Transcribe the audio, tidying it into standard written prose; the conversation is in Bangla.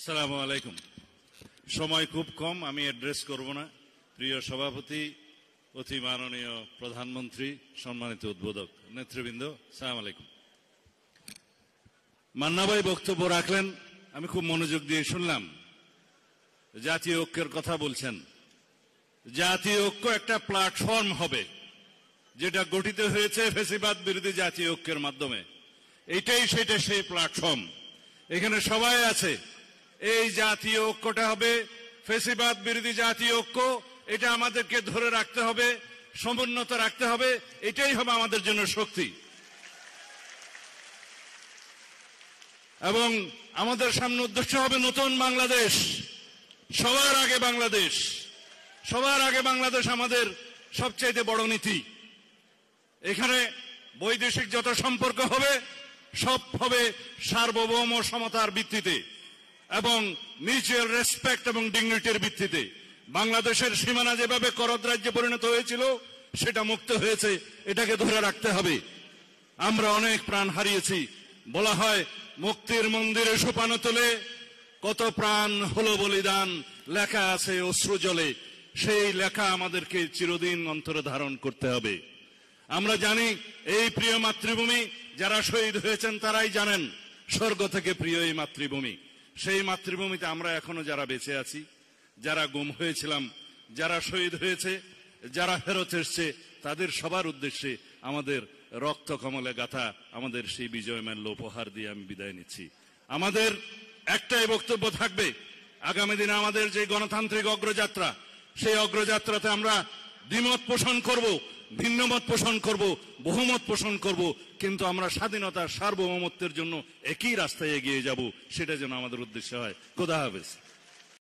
আসসালামু আলাইকুম। সময় খুব কম, আমি অ্যাড্রেস করব না। প্রিয় সভাপতি, অতি মাননীয় প্রধানমন্ত্রী, সম্মানিত উদ্বোধক, নেতৃবৃন্দ, আসসালামু আলাইকুম। মান্না ভাই বক্তব্য রাখলেন, আমি খুব মনোযোগ দিয়ে শুনলাম। জাতীয় ঐক্যের কথা বলছেন। জাতীয় ঐক্য একটা প্ল্যাটফর্ম হবে যেটা গঠিত হয়েছে ফ্যাসিবাদ বিরোধী জাতীয় ঐক্যের মাধ্যমে। এইটাই সেটা সেই প্ল্যাটফর্ম। এখানে সবাই আছে। এই জাতীয় ঐক্যটা হবে ফ্যাসিবাদ বিরোধী জাতীয় ঐক্য। এটা আমাদেরকে ধরে রাখতে হবে, সমুন্নত রাখতে হবে। এটাই হবে আমাদের জন্য শক্তি। এবং আমাদের সামনে উদ্দেশ্য হবে নতুন বাংলাদেশ। সবার আগে বাংলাদেশ, সবার আগে বাংলাদেশ আমাদের সবচাইতে বড় নীতি। এখানে বৈদেশিক যত সম্পর্ক হবে সব হবে সার্বভৌম সমতার ভিত্তিতে এবং মিউচুয়াল রেসপেক্ট এবং ডিগনিটির ভিত্তিতে। বাংলাদেশের সীমানা যেভাবে করদ রাজ্যে পরিণত হয়েছিল সেটা মুক্ত হয়েছে, এটাকে ধরে রাখতে হবে। আমরা অনেক প্রাণ হারিয়েছি। বলা হয় মুক্তির মন্দিরে সোপানো তোলে কত প্রাণ হলো বলিদান, লেখা আছে অশ্রু জলে। সেই লেখা আমাদেরকে চিরদিন অন্তরে ধারণ করতে হবে। আমরা জানি এই প্রিয় মাতৃভূমি, যারা শহীদ হয়েছেন তারাই জানেন স্বর্গ থেকে প্রিয় এই মাতৃভূমি। সেই মাতৃভূমিতে আমরা এখনো যারা বেঁচে আছি, যারা গুম হয়েছিলাম, যারা শহীদ হয়েছে, যারা ফেরত এসছে, তাদের সবার উদ্দেশ্যে আমাদের রক্ত কমলে গাথা আমাদের সেই বিজয় মাল্য উপহার দিয়ে আমি বিদায় নিচ্ছি। আমাদের একটাই বক্তব্য থাকবে, আগামী দিনে আমাদের যে গণতান্ত্রিক অগ্রযাত্রা, সেই অগ্রযাত্রাতে আমরা দ্বিমত পোষণ করব, ভিন্নমত পোষণ করব, বহুমত পোষণ করব, কিন্তু আমরা স্বাধীনতার সার্বভৌমত্বের জন্য একই রাস্তায় এগিয়ে যাব। সেটা যেন আমাদের উদ্দেশ্য হয়। খোদা হাফেজ।